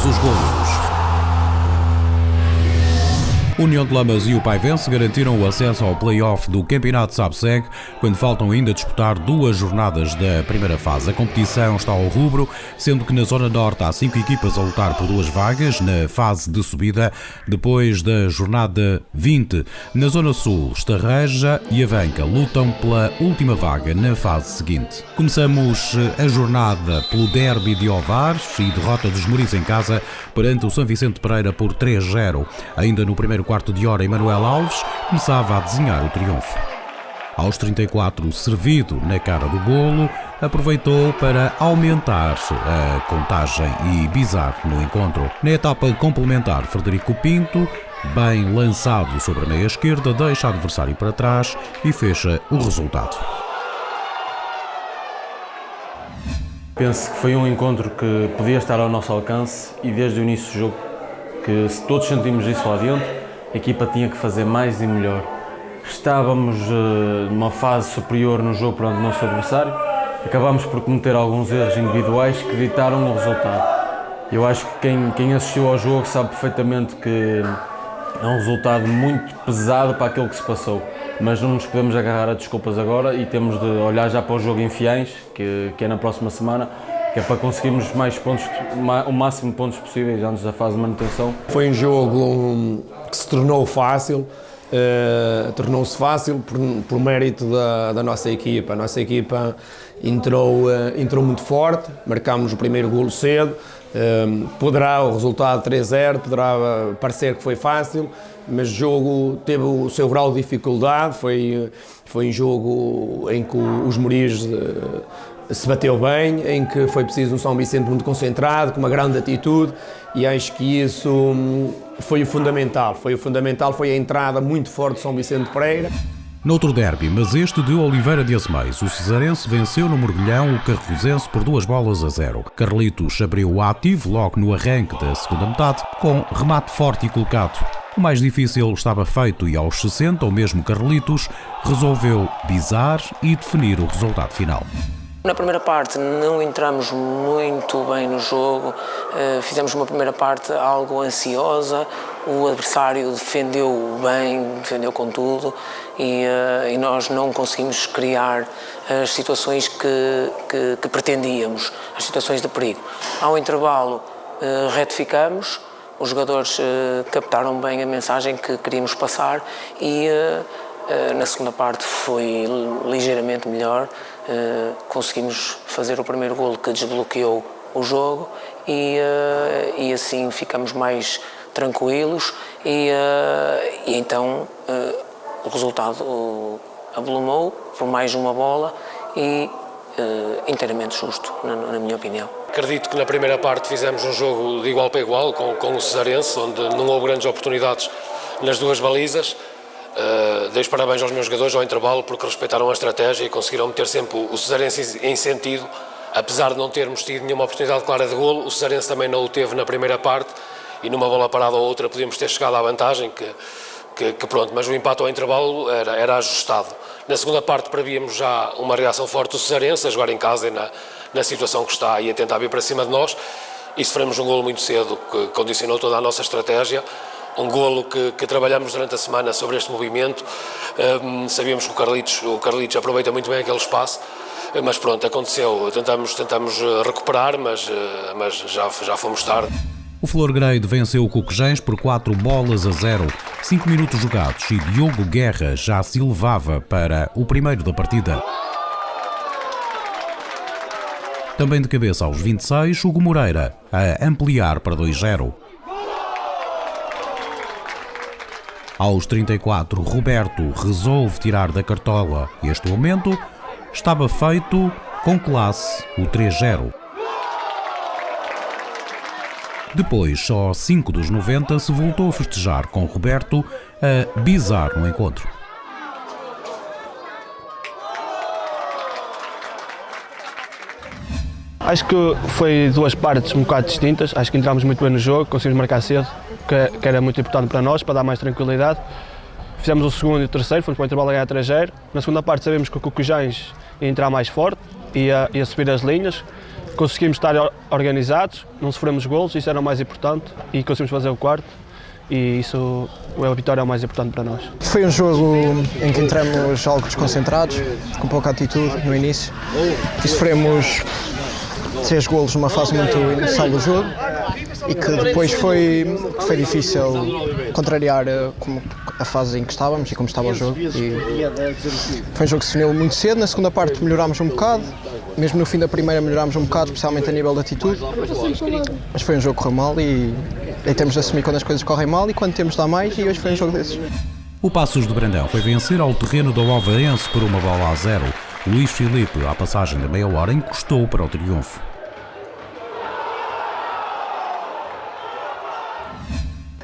ambos os golos. União de Lamas e o Paivense garantiram o acesso ao play-off do Campeonato SABSEG quando faltam ainda disputar 2 jornadas da primeira fase. A competição está ao rubro, sendo que na Zona Norte há 5 equipas a lutar por 2 vagas na fase de subida depois da jornada 20. Na Zona Sul, Estarreja e Avanca lutam pela última vaga na fase seguinte. Começamos a jornada pelo derby de Ovares e derrota dos Moris em casa perante o São Vicente Pereira por 3-0. Ainda no primeiro quarto de hora, Emanuel Alves começava a desenhar o triunfo. Aos 34, servido na cara do golo, aproveitou para aumentar a contagem e bizar no encontro. Na etapa complementar, Frederico Pinto, bem lançado sobre a meia esquerda, deixa o adversário para trás e fecha o resultado. Penso que foi um encontro que podia estar ao nosso alcance e desde o início do jogo, que se todos sentimos isso lá dentro, a equipa tinha que fazer mais e melhor. Estávamos numa fase superior no jogo perante o nosso adversário, acabámos por cometer alguns erros individuais que ditaram o resultado. Eu acho que quem assistiu ao jogo sabe perfeitamente que é um resultado muito pesado para aquilo que se passou, mas não nos podemos agarrar a desculpas agora e temos de olhar já para o jogo em Fiães, que é na próxima semana, que é para conseguirmos mais pontos, o máximo de pontos possíveis antes da fase de manutenção. Foi um jogo que se tornou fácil, tornou-se fácil por mérito da nossa equipa. A nossa equipa entrou muito forte, marcámos o primeiro golo cedo, poderá o resultado 3-0, poderá parecer que foi fácil, mas o jogo teve o seu grau de dificuldade, foi um jogo em que os Moris se bateu bem, em que foi preciso um São Vicente muito concentrado, com uma grande atitude, e acho que isso foi o fundamental. Foi a entrada muito forte de São Vicente Pereira. Noutro derby, mas este de Oliveira de Azeméis, o cesarense venceu no Mergulhão o Carrozense por 2-0. Carlitos abriu o ativo logo no arranque da segunda metade, com remate forte e colocado. O mais difícil estava feito e aos 60 o mesmo Carlitos resolveu bizar e definir o resultado final. Na primeira parte não entramos muito bem no jogo, fizemos uma primeira parte algo ansiosa, o adversário defendeu bem, defendeu com tudo e nós não conseguimos criar as situações que pretendíamos, as situações de perigo. Ao intervalo retificamos, os jogadores captaram bem a mensagem que queríamos passar e na segunda parte foi ligeiramente melhor. Conseguimos fazer o primeiro golo que desbloqueou o jogo e assim ficamos mais tranquilos e então o resultado avolumou por mais uma bola e inteiramente justo, na minha opinião. Acredito que na primeira parte fizemos um jogo de igual para igual com o Cesarense, onde não houve grandes oportunidades nas duas balizas. Dei os parabéns aos meus jogadores ao intervalo porque respeitaram a estratégia e conseguiram meter sempre o Cesarense em sentido, apesar de não termos tido nenhuma oportunidade clara de golo. O Cesarense também não o teve na primeira parte e numa bola parada ou outra podíamos ter chegado à vantagem que pronto, mas o empate ao intervalo era ajustado. Na segunda parte prevíamos já uma reação forte do Cesarense a jogar em casa e na situação que está e a tentar vir para cima de nós, e sofremos um golo muito cedo que condicionou toda a nossa estratégia. Um golo que trabalhamos durante a semana sobre este movimento. Sabíamos que o Carlitos aproveita muito bem aquele espaço, mas pronto, aconteceu. Tentamos recuperar, mas já fomos tarde. O Florgrade venceu o Coquejens por 4-0, 5 minutos jogados, e Diogo Guerra já se elevava para o primeiro da partida. Também de cabeça aos 26, Hugo Moreira a ampliar para 2-0. Aos 34, Roberto resolve tirar da cartola. Este momento estava feito com classe, o 3-0. Depois, só aos 5 dos 90, se voltou a festejar com Roberto a bizar no encontro. Acho que foi duas partes um bocado distintas. Acho que entramos muito bem no jogo, conseguimos marcar cedo, que era muito importante para nós, para dar mais tranquilidade. Fizemos o segundo e o terceiro, fomos para o intervalo a ganhar 3-0. Na segunda parte sabemos que o Coquejens ia entrar mais forte, ia subir as linhas. conseguimos estar organizados, não sofremos golos, isso era o mais importante, e conseguimos fazer o quarto, e isso, a vitória é o mais importante para nós. Foi um jogo em que entramos algo desconcentrados, com pouca atitude no início, e sofremos 3 golos numa fase muito inicial do jogo, e que depois foi difícil contrariar a fase em que estávamos e como estava o jogo. E foi um jogo que se definiu muito cedo. Na segunda parte melhorámos um bocado, mesmo no fim da primeira melhorámos um bocado, especialmente a nível de atitude, mas foi um jogo que correu mal e temos de assumir quando as coisas correm mal e quando temos de dar mais, e hoje foi um jogo desses. O Paços de Brandão foi vencer ao terreno do Ovarense por 1-0. Luís Filipe, à passagem da meia hora, encostou para o triunfo.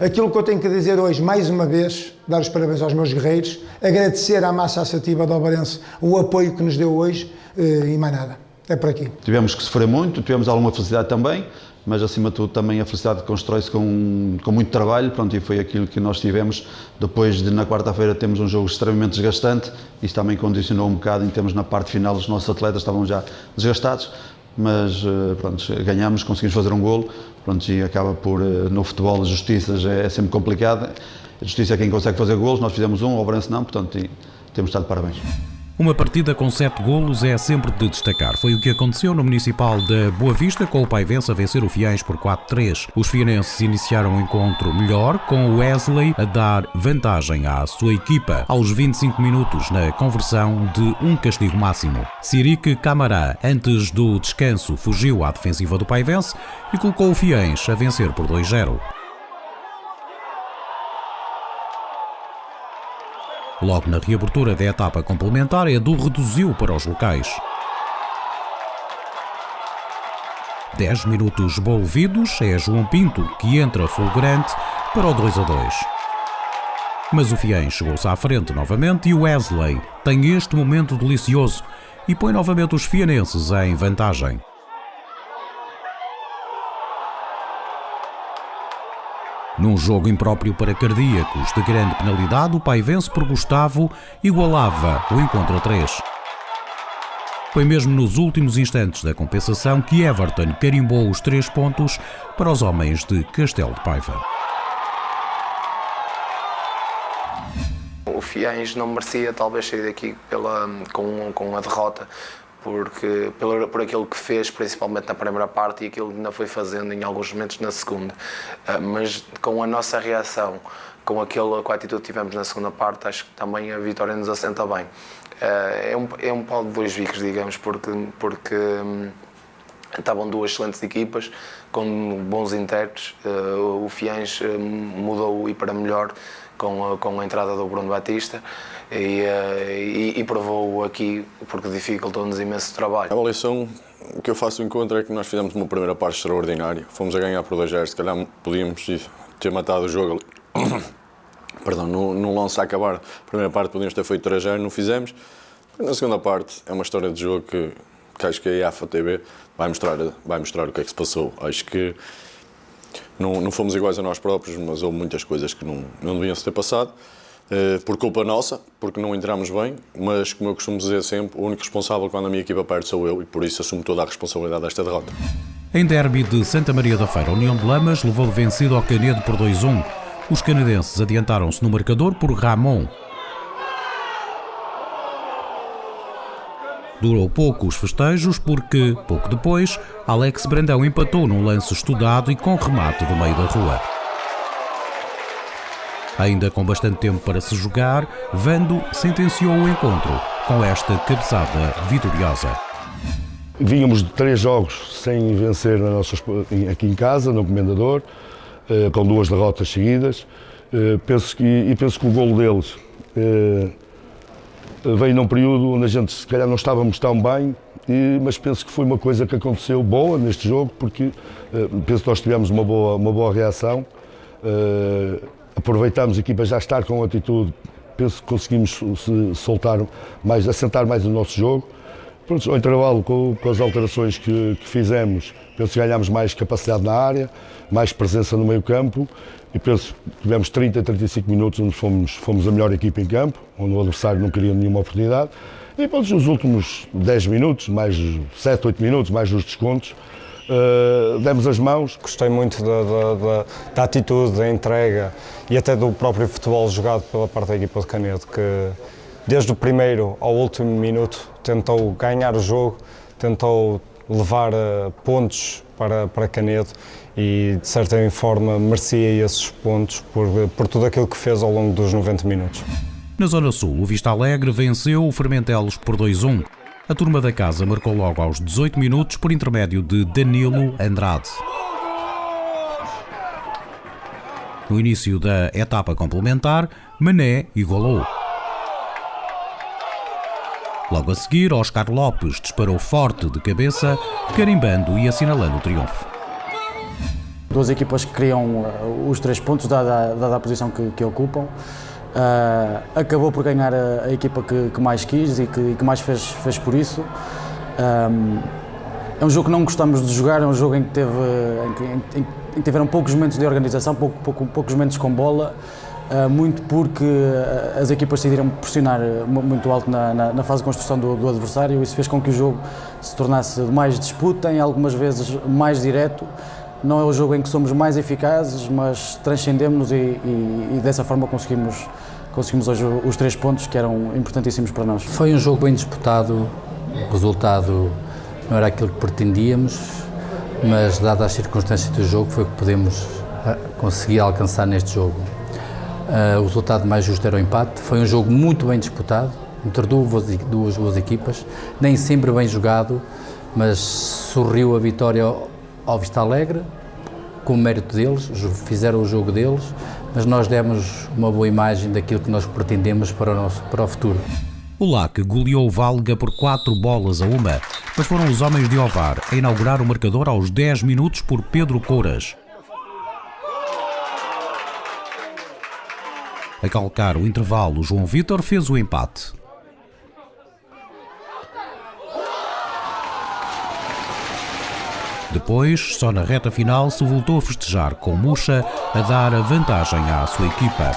Aquilo que eu tenho que dizer hoje, mais uma vez, dar os parabéns aos meus guerreiros, agradecer à massa associativa do Ovarense o apoio que nos deu hoje e mais nada. É por aqui. Tivemos que sofrer muito, tivemos alguma felicidade também, mas acima de tudo também a felicidade constrói-se com muito trabalho, pronto, e foi aquilo que nós tivemos. Depois de na quarta-feira temos um jogo extremamente desgastante, isso também condicionou um bocado em termos na parte final, os nossos atletas estavam já desgastados, mas pronto, ganhamos, conseguimos fazer um golo, pronto, e acaba por, no futebol, a justiça já é sempre complicada, a justiça é quem consegue fazer golos, nós fizemos um, o Ovarense não, portanto, e temos estado de parabéns. Uma partida com 7 golos é sempre de destacar. Foi o que aconteceu no Municipal da Boa Vista, com o Paivense a vencer o Fiães por 4-3. Os fianenses iniciaram o encontro melhor, com o Wesley a dar vantagem à sua equipa aos 25 minutos na conversão de um castigo máximo. Sirique Camará, antes do descanso, fugiu à defensiva do Paivense e colocou o Fiães a vencer por 2-0. Logo na reabertura da etapa complementar, Edu reduziu para os locais. 10 minutos envolvidos, é João Pinto que entra fulgurante para o 2-2. Mas o Fiães chegou-se à frente novamente e o Wesley tem este momento delicioso e põe novamente os fianenses em vantagem. Num jogo impróprio para cardíacos de grande penalidade, o Paivense por Gustavo igualava o encontro a 3. Foi mesmo nos últimos instantes da compensação que Everton carimbou os 3 pontos para os homens de Castelo de Paiva. O Fiães não merecia talvez sair daqui com a derrota, porque por aquilo que fez, principalmente na primeira parte, e aquilo que ainda foi fazendo em alguns momentos na segunda. Mas com a nossa reação, com a atitude que tivemos na segunda parte, acho que também a vitória nos assenta bem. É um pau de 2 bicos, digamos, porque estavam 2 excelentes equipas, com bons intérpretes. O Fiães mudou e para melhor com a entrada do Bruno Batista e provou aqui, porque dificultou-nos imenso o trabalho. A avaliação que eu faço do encontro é que nós fizemos uma primeira parte extraordinária. Fomos a ganhar por 2-0, se calhar podíamos ter matado o jogo ali. Perdão, no lance a acabar, a primeira parte podíamos ter feito 3-0, não fizemos. Na segunda parte é uma história de jogo que acho que a IAFA TV vai mostrar o que é que se passou. Acho que não fomos iguais a nós próprios, mas houve muitas coisas que não deviam se ter passado. Por culpa nossa, porque não entramos bem, mas como eu costumo dizer sempre, o único responsável quando a minha equipa perde sou eu e por isso assumo toda a responsabilidade desta derrota. Em derby de Santa Maria da Feira, a União de Lamas levou vencido ao Canedo por 2-1. Os canadenses adiantaram-se no marcador por Ramon. Durou pouco os festejos porque, pouco depois, Alex Brandão empatou num lance estudado e com remate do meio da rua. Ainda com bastante tempo para se jogar, Vando sentenciou o encontro com esta cabeçada vitoriosa. Vínhamos de 3 jogos sem vencer aqui em casa, no Comendador, com 2 derrotas seguidas. Penso que o golo deles veio num período onde a gente se calhar não estávamos tão bem, mas penso que foi uma coisa que aconteceu boa neste jogo, porque penso que nós tivemos uma boa reação. Aproveitámos a equipa já estar com atitude, penso que conseguimos assentar mais o nosso jogo. Pronto, ao intervalo, com as alterações que fizemos, penso que ganhámos mais capacidade na área, mais presença no meio campo e penso que tivemos 30 a 35 minutos onde fomos a melhor equipa em campo, onde o adversário não queria nenhuma oportunidade E depois os últimos 10 minutos, mais 7, 8 minutos, mais os descontos, demos as mãos. Gostei muito da atitude, da entrega e até do próprio futebol jogado pela parte da equipa de Canedo, que desde o primeiro ao último minuto tentou ganhar o jogo, tentou levar pontos para Canedo e de certa forma merecia esses pontos por tudo aquilo que fez ao longo dos 90 minutos. Na Zona Sul, o Vista Alegre venceu o Fermentelos por 2-1. A turma da casa marcou logo aos 18 minutos por intermédio de Danilo Andrade. No início da etapa complementar, Mané igualou. Logo a seguir, Oscar Lopes disparou forte de cabeça, carimbando e assinalando o triunfo. Duas equipas que queriam os 3 pontos, dada a posição que ocupam. Acabou por ganhar a equipa que mais quis e que mais fez por isso. É um jogo que não gostamos de jogar, é um jogo em que tiveram poucos momentos de organização, poucos momentos com bola, muito porque as equipas decidiram pressionar muito alto na fase de construção do adversário. Isso fez com que o jogo se tornasse mais disputa, em algumas vezes mais direto. Não é o jogo em que somos mais eficazes, mas transcendemos e dessa forma conseguimos hoje os 3 pontos que eram importantíssimos para nós. Foi um jogo bem disputado, o resultado não era aquilo que pretendíamos, mas dadas as circunstâncias do jogo foi o que podemos conseguir alcançar neste jogo. O resultado mais justo era o empate. Foi um jogo muito bem disputado, entre duas boas equipas, nem sempre bem jogado, mas sorriu a vitória ao Vista Alegre, com o mérito deles, fizeram o jogo deles, mas nós demos uma boa imagem daquilo que nós pretendemos para o futuro. O LAC goleou o Valga por 4-1, mas foram os homens de Ovar a inaugurar o marcador aos 10 minutos por Pedro Couras. A calcar o intervalo, João Vítor fez o empate. Depois, só na reta final, se voltou a festejar com Muxa a dar a vantagem à sua equipa.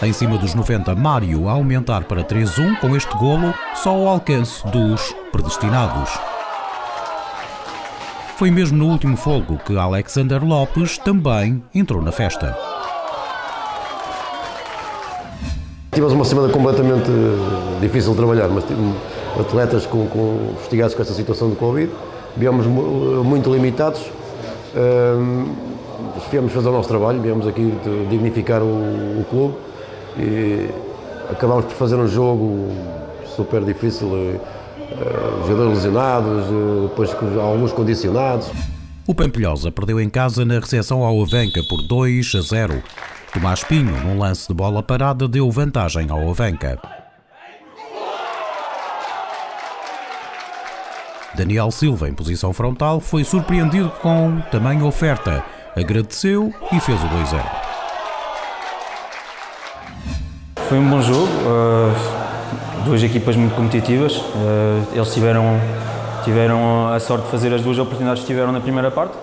Em cima dos 90, Mário a aumentar para 3-1 com este golo, só ao alcance dos predestinados. Foi mesmo no último fogo que Alexander Lopes também entrou na festa. Tivemos uma semana completamente difícil de trabalhar, mas tivemos atletas investigados com esta situação do Covid. Viemos muito limitados, viemos fazer o nosso trabalho, viemos aqui dignificar o clube e acabámos por fazer um jogo super difícil, jogadores lesionados, depois com alguns condicionados. O Pampilhosa perdeu em casa na recepção ao Avanca por 2-0. Tomás Pinho, num lance de bola parada, deu vantagem ao Avanca. Daniel Silva, em posição frontal, foi surpreendido com tamanha oferta, agradeceu e fez o 2-0. Foi um bom jogo, duas equipas muito competitivas, eles tiveram a sorte de fazer as duas oportunidades que tiveram na primeira parte.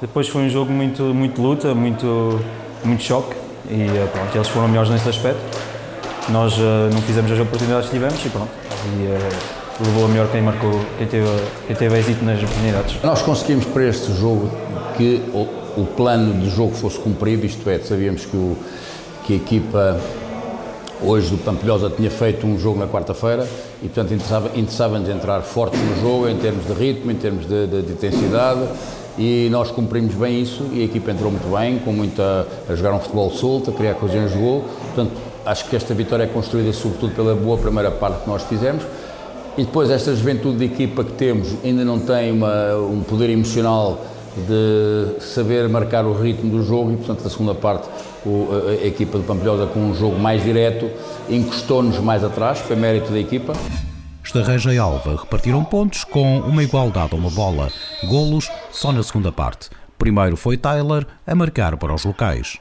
Depois foi um jogo muito luta, muito choque e pronto, eles foram melhores nesse aspecto. Nós não fizemos as oportunidades que tivemos e pronto. Levou a melhor quem marcou, quem teve êxito nas oportunidades. Nós conseguimos para este jogo que o plano de jogo fosse cumprido, isto é, sabíamos que a equipa hoje do Pampilhosa tinha feito um jogo na quarta-feira e portanto interessava-nos entrar forte no jogo em termos de ritmo, em termos de intensidade e nós cumprimos bem isso e a equipa entrou muito bem, a jogar um futebol solto, a criar ocasiões de gol, portanto acho que esta vitória é construída sobretudo pela boa primeira parte que nós fizemos. E depois esta juventude de equipa que temos ainda não tem um poder emocional de saber marcar o ritmo do jogo e, portanto, na segunda parte a equipa do Pampilhosa com um jogo mais direto encostou-nos mais atrás, foi mérito da equipa. Estarreja e Alva repartiram pontos com uma igualdade a uma bola, golos só na segunda parte. Primeiro foi Tyler a marcar para os locais.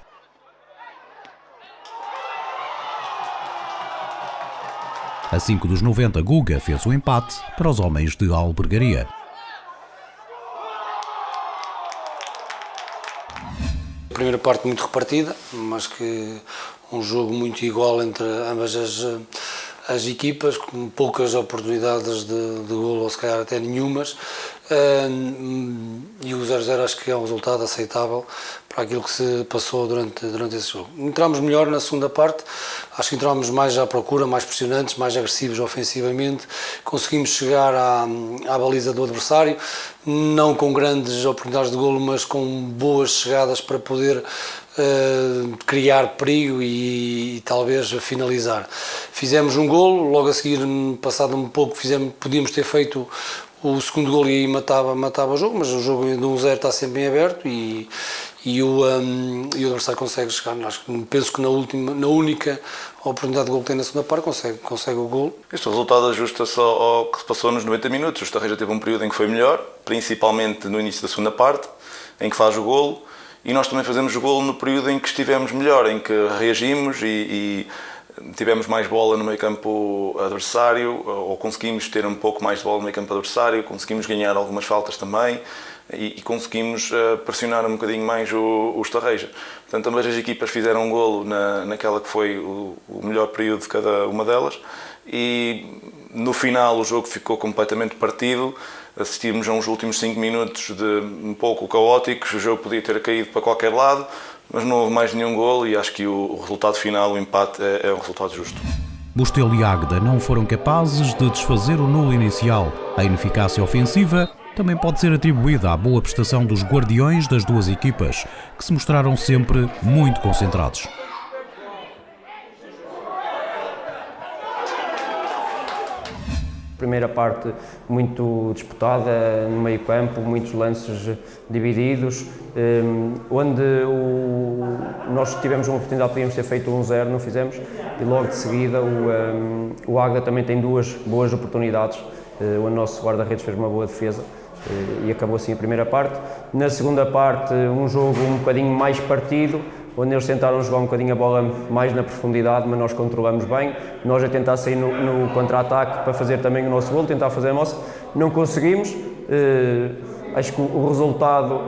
A 5 dos 90, Guga fez o empate para os homens de Albergaria. A primeira parte muito repartida, mas que um jogo muito igual entre ambas as equipas, com poucas oportunidades de golo, ou se calhar até nenhumas, e o 0-0 acho que é um resultado aceitável para aquilo que se passou durante esse jogo. Entramos melhor na segunda parte, acho que entramos mais à procura, mais pressionantes, mais agressivos ofensivamente, conseguimos chegar à baliza do adversário, não com grandes oportunidades de golo, mas com boas chegadas para poder criar perigo e talvez finalizar. Fizemos um golo, logo a seguir, passado um pouco, podíamos ter feito o segundo golo e aí matava o jogo, mas o jogo de 1-0 está sempre em aberto e o adversário consegue chegar. Penso que na única oportunidade de golo que tem na segunda parte consegue o golo. Este resultado ajusta-se ao que se passou nos 90 minutos. O Estarreja teve um período em que foi melhor, principalmente no início da segunda parte, em que faz o golo, e nós também fazemos o golo no período em que estivemos melhor, em que reagimos e tivemos mais bola no meio campo adversário, ou conseguimos ter um pouco mais de bola no meio campo adversário, conseguimos ganhar algumas faltas também e conseguimos pressionar um bocadinho mais o Estarreja. Portanto, ambas as equipas fizeram um golo naquela que foi o melhor período de cada uma delas e no final o jogo ficou completamente partido. Assistimos a uns últimos 5 minutos de um pouco caóticos, o jogo podia ter caído para qualquer lado, mas não houve mais nenhum golo e acho que o resultado final, o empate, é um resultado justo. Bustelo e Águeda não foram capazes de desfazer o nulo inicial. A ineficácia ofensiva também pode ser atribuída à boa prestação dos guardiões das duas equipas, que se mostraram sempre muito concentrados. Primeira parte muito disputada no meio campo, muitos lances divididos, onde nós tivemos uma oportunidade, podíamos ter feito 1-0, não fizemos, e logo de seguida o Águeda também tem duas boas oportunidades, o nosso guarda-redes fez uma boa defesa e acabou assim a primeira parte. Na segunda parte, um jogo um bocadinho mais partido, onde eles tentaram jogar um bocadinho a bola mais na profundidade, mas nós controlamos bem. Nós a tentar sair no contra-ataque para fazer também o nosso golo, tentar fazer a nossa, não conseguimos. Acho que o resultado,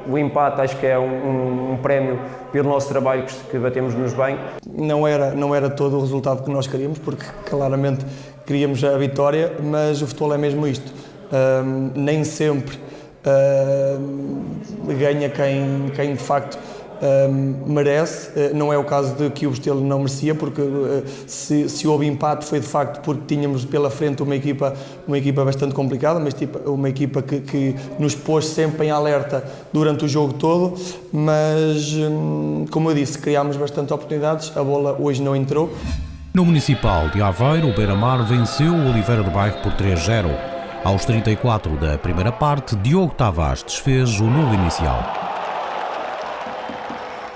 o empate, acho que é um prémio pelo nosso trabalho que batemos-nos bem. Não era todo o resultado que nós queríamos, porque claramente queríamos a vitória, mas o futebol é mesmo isto. Nem sempre ganha quem de facto merece. Não é o caso de que o Bustelo não merecia, porque se houve empate foi de facto porque tínhamos pela frente uma equipa bastante complicada, mas uma equipa que nos pôs sempre em alerta durante o jogo todo, mas como eu disse, criámos bastante oportunidades, a bola hoje não entrou. No Municipal de Aveiro, o Beira-Mar venceu o Oliveira do Bairro por 3-0. Aos 34 da primeira parte, Diogo Tavares desfez o nulo inicial.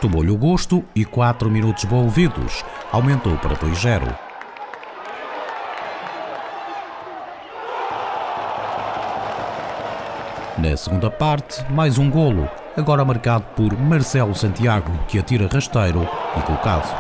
Tomou-lhe o gosto e 4 minutos envolvidos, aumentou para 2-0. Na segunda parte, mais um golo, agora marcado por Marcelo Santiago, que atira rasteiro e colocado.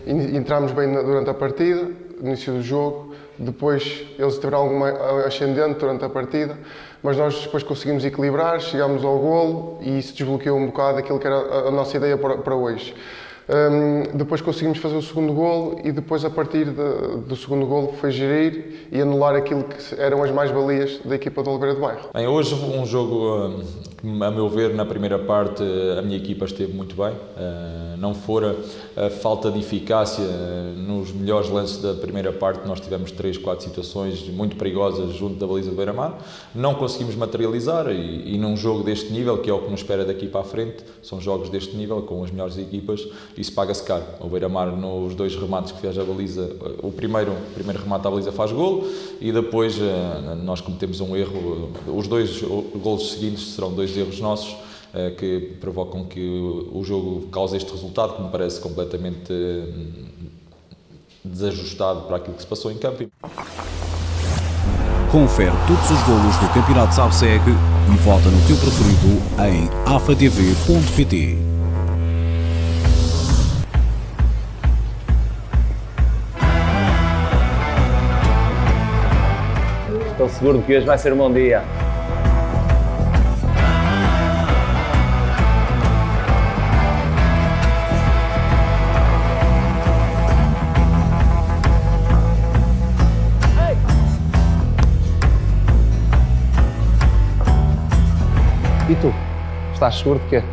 Entramos bem durante a partida, no início do jogo, depois eles tiveram alguma ascendente durante a partida, mas nós depois conseguimos equilibrar, chegámos ao golo e isso desbloqueou um bocado aquilo que era a nossa ideia para hoje. Depois conseguimos fazer o segundo golo e depois a partir do segundo golo foi gerir e anular aquilo que eram as mais-valias da equipa do Oliveira do Bairro. Bem, hoje um jogo que, a meu ver, na primeira parte a minha equipa esteve muito bem. Não fora a falta de eficácia nos melhores lances da primeira parte, nós tivemos 3-4 situações muito perigosas junto da baliza do Beira-Mar. Não conseguimos materializar e num jogo deste nível, que é o que nos espera daqui para a frente, são jogos deste nível, com as melhores equipas, isso paga-se caro. O Beira-Mar, nos 2 remates que fez a baliza, o primeiro remate à baliza faz golo e depois nós cometemos um erro. Os 2 golos seguintes serão 2 erros nossos que provocam que o jogo cause este resultado, que me parece completamente desajustado para aquilo que se passou em campo. Confere todos os golos do Campeonato SABSEG e vota no teu preferido em afatv.pt. Estou seguro que hoje vai ser um bom dia. E tu? Estás seguro de quê?